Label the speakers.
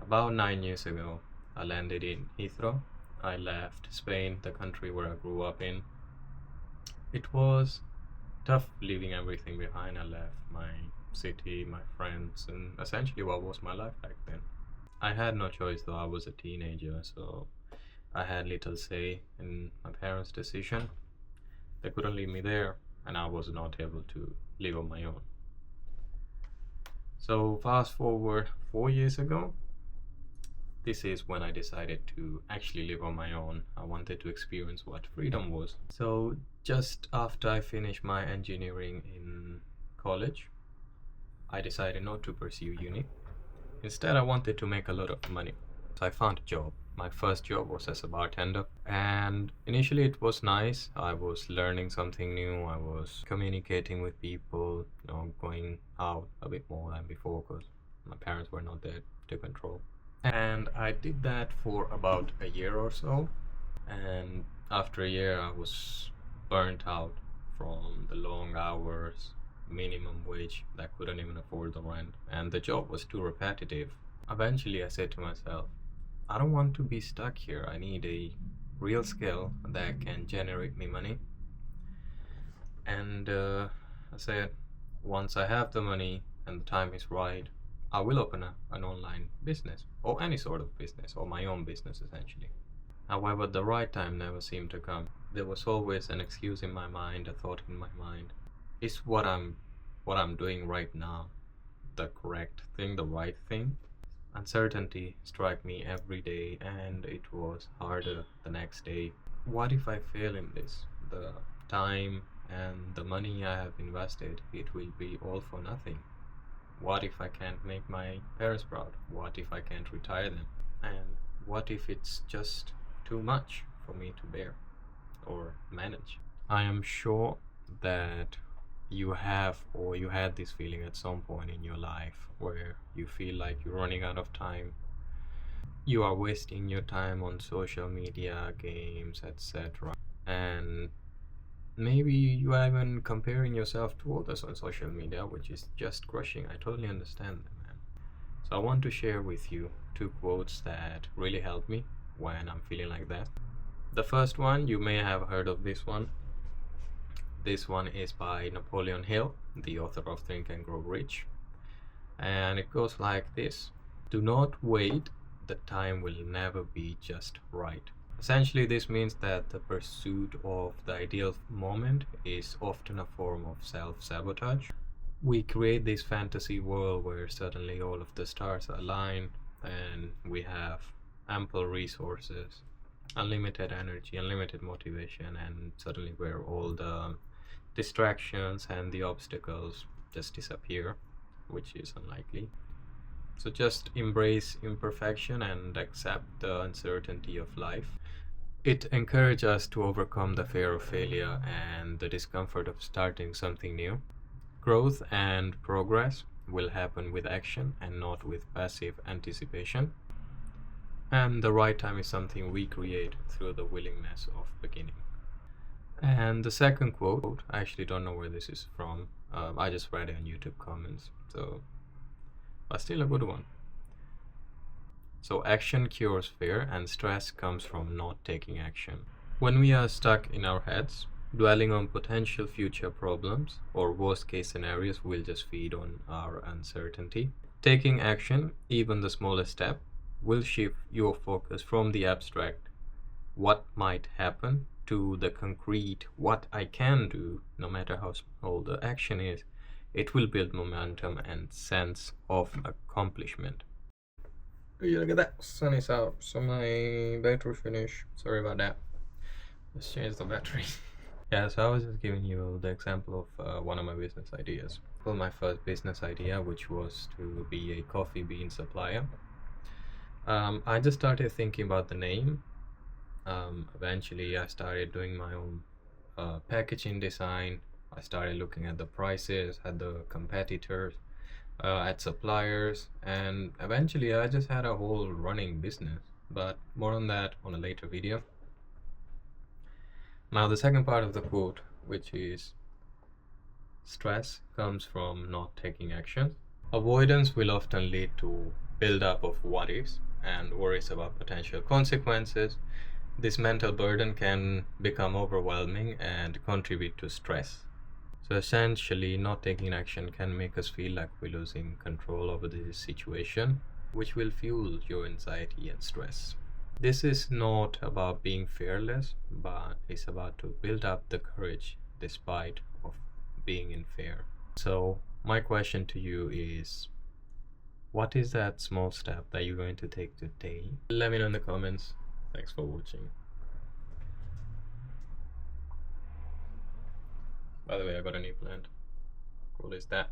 Speaker 1: About 9 years ago, I landed in Heathrow. I left Spain, the country where I grew up in. It was tough leaving everything behind. I left my city, my friends, and essentially what was my life back then. I had no choice though, I was a teenager, so I had little say in my parents' decision. They couldn't leave me there, and I was not able to live on my own. So, fast forward 4 years ago, this is when I decided to actually live on my own. I wanted to experience what freedom was. So, just after I finished my engineering in college, I decided not to pursue uni. Instead, I wanted to make a lot of money. So, I found a job. My first job was as a bartender, and initially it was nice. I was learning something new, I was communicating with people, going out a bit more than before because my parents were not there to control. And I did that for about a year or so. And after a year, I was burnt out from the long hours, minimum wage that couldn't even afford the rent, and the job was too repetitive. Eventually, I said to myself, I don't want to be stuck here. I need a real skill that can generate me money. And I said, once I have the money and the time is right, I will open an online business or any sort of business or my own business essentially. However, the right time never seemed to come. There was always an excuse in my mind, a thought in my mind. Is what I'm doing right now the correct thing, the right thing? Uncertainty struck me every day, and it was harder the next day. What if I fail in this? The time and the money I have invested, it will be all for nothing. What if I can't make my parents proud? What if I can't retire them? And what if it's just too much for me to bear or manage? I am sure that you have or you had this feeling at some point in your life where you feel like you're running out of time. You are wasting your time on social media, games, etc. And maybe you are even comparing yourself to others on social media, which is just crushing. I totally understand that, man. So I want to share with you two quotes that really help me when I'm feeling like that. The first one, you may have heard of this one. This one is by Napoleon Hill, the author of Think and Grow Rich. And it goes like this: do not wait, the time will never be just right. Essentially, this means that the pursuit of the ideal moment is often a form of self-sabotage. We create this fantasy world where suddenly all of the stars align and we have ample resources, unlimited energy, unlimited motivation, and suddenly where all the distractions and the obstacles just disappear, which is unlikely. So just embrace imperfection and accept the uncertainty of life. It encourages us to overcome the fear of failure and the discomfort of starting something new. Growth and progress will happen with action and not with passive anticipation. And the right time is something we create through the willingness of beginning. And the second quote, I actually don't know where this is from. I just read it on YouTube comments, but still a good one. So action cures fear, and stress comes from not taking action. When we are stuck in our heads, dwelling on potential future problems or worst case scenarios will just feed on our uncertainty. Taking action, even the smallest step, will shift your focus from the abstract, what might happen, to the concrete, what I can do, no matter how small the action is. It will build momentum and sense of accomplishment. Yeah, look at that, sun is out, so my battery finished. Sorry about that. Let's change the battery. Yeah, so I was just giving you the example of one of my business ideas. Well, my first business idea, which was to be a coffee bean supplier. I just started thinking about the name. Eventually, I started doing my own packaging design. I started looking at the prices, at the competitors, at suppliers, and eventually I just had a whole running business. But more on that on a later video. Now, the second part of the quote, which is stress comes from not taking action. Avoidance will often lead to build-up of what ifs and worries about potential consequences, this mental burden can become overwhelming and contribute to stress. So essentially, not taking action can make us feel like we're losing control over the situation, which will fuel your anxiety and stress. This is not about being fearless, but it's about to build up the courage despite of being in fear. So my question to you is, what is that small step that you're going to take today? Let me know in the comments. Thanks for watching. By the way, I got a new plant. Cool is that?